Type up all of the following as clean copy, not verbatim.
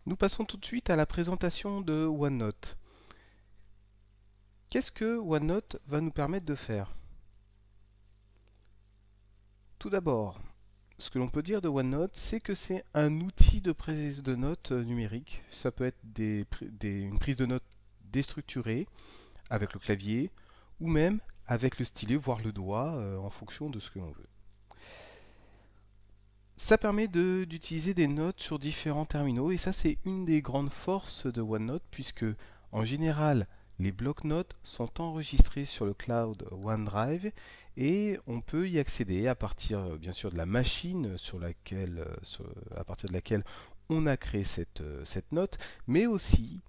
Nous passons tout de suite à la présentation de OneNote. Qu'est-ce que OneNote va nous permettre de faire? Tout d'abord, ce que l'on peut dire de OneNote, c'est que c'est un outil de prise de notes numérique. Ça peut être une prise de notes déstructurée avec le clavier ou même avec le stylet, voire le doigt, en fonction de ce que l'on veut. Ça permet d'utiliser des notes sur différents terminaux et ça c'est une des grandes forces de OneNote puisque en général les blocs-notes sont enregistrés sur le cloud OneDrive et on peut y accéder à partir bien sûr de la machine à partir de laquelle on a créé cette note, mais aussi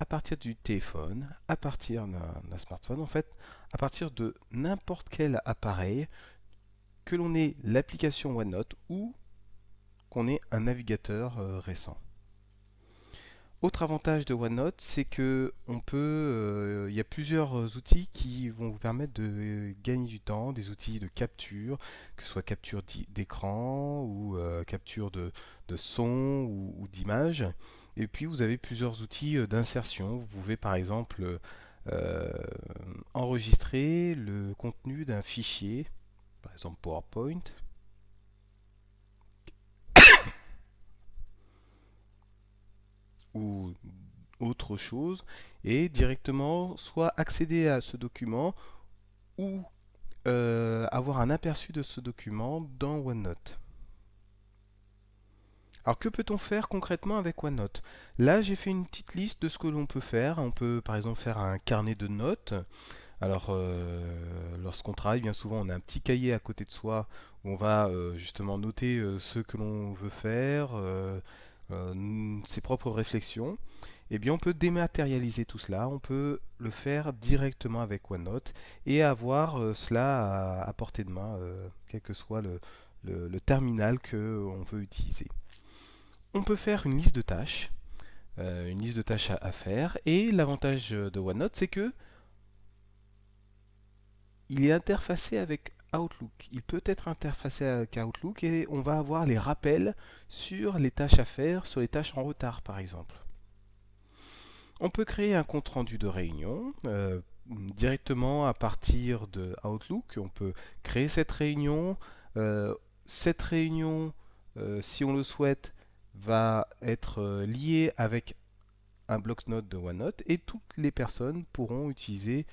à partir du téléphone, à partir d'un smartphone, en fait, à partir de n'importe quel appareil, que l'on ait l'application OneNote ou qu'on ait un navigateur récent. Autre avantage de OneNote, c'est que il y a plusieurs outils qui vont vous permettre de gagner du temps, des outils de capture, que ce soit capture d'écran ou capture de son ou d'image. Et puis vous avez plusieurs outils d'insertion. Vous pouvez par exemple euh, enregistrer le contenu d'un fichier, par exemple PowerPoint, ou autre chose et directement soit accéder à ce document ou avoir un aperçu de ce document dans OneNote. Alors que peut-on faire concrètement avec OneNote? Là j'ai fait une petite liste de ce que l'on peut faire. On peut par exemple faire un carnet de notes. Alors lorsqu'on travaille, bien souvent on a un petit cahier à côté de soi où on va justement noter ce que l'on veut faire, ses propres réflexions. Eh bien, on peut dématérialiser tout cela, on peut le faire directement avec OneNote et avoir cela à portée de main, quel que soit le terminal que on veut utiliser. On peut faire une liste de tâches à faire, et l'avantage de OneNote, c'est que il est interfacé avec Outlook. Il peut être interfacé avec Outlook et on va avoir les rappels sur les tâches à faire, sur les tâches en retard par exemple. On peut créer un compte rendu de réunion directement à partir de Outlook. On peut créer cette réunion. Cette réunion, si on le souhaite, va être liée avec un bloc-notes de OneNote et toutes les personnes pourront utiliser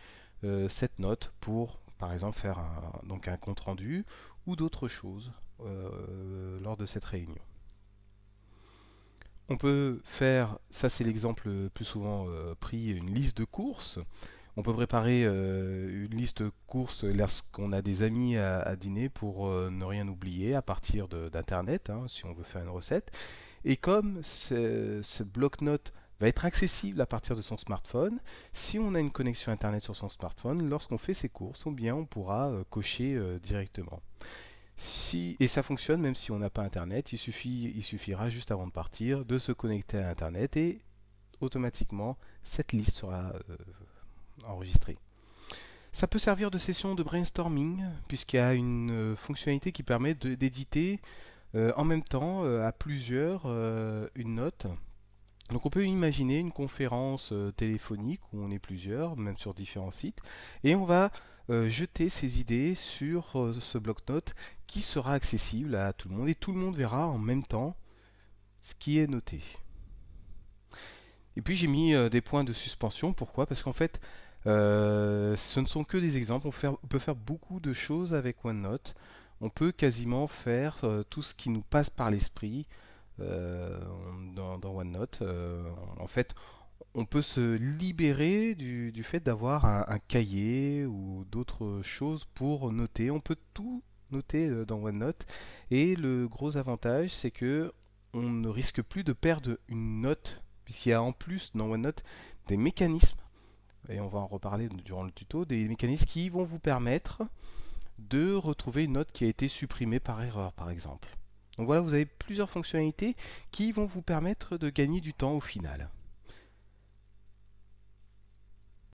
cette note pour, par exemple, faire donc un compte rendu ou d'autres choses lors de cette réunion. On peut faire, ça c'est l'exemple le plus souvent pris, une liste de courses. On peut préparer une liste de courses lorsqu'on a des amis à dîner pour ne rien oublier à partir d'internet, hein, si on veut faire une recette. Et comme ce bloc-notes va être accessible à partir de son smartphone, si on a une connexion internet sur son smartphone, lorsqu'on fait ses courses, eh bien on pourra cocher directement. Et ça fonctionne même si on n'a pas internet, il suffira juste avant de partir de se connecter à internet et automatiquement cette liste sera enregistrée. Ça peut servir de session de brainstorming puisqu'il y a une fonctionnalité qui permet d'éditer en même temps à plusieurs une note. Donc on peut imaginer une conférence téléphonique où on est plusieurs, même sur différents sites, et on va jeter ses idées sur ce bloc-notes qui sera accessible à tout le monde, et tout le monde verra en même temps ce qui est noté. Et puis j'ai mis des points de suspension, pourquoi? Parce qu'en fait, ce ne sont que des exemples, on peut faire beaucoup de choses avec OneNote, on peut quasiment faire tout ce qui nous passe par l'esprit euh, dans OneNote. En fait, on peut se libérer du fait d'avoir un cahier ou d'autres choses pour noter. On peut tout noter dans OneNote. Et le gros avantage, c'est que on ne risque plus de perdre une note, puisqu'il y a en plus dans OneNote des mécanismes, et on va en reparler durant le tuto, des mécanismes qui vont vous permettre de retrouver une note qui a été supprimée par erreur, par exemple. Donc voilà, vous avez plusieurs fonctionnalités qui vont vous permettre de gagner du temps au final.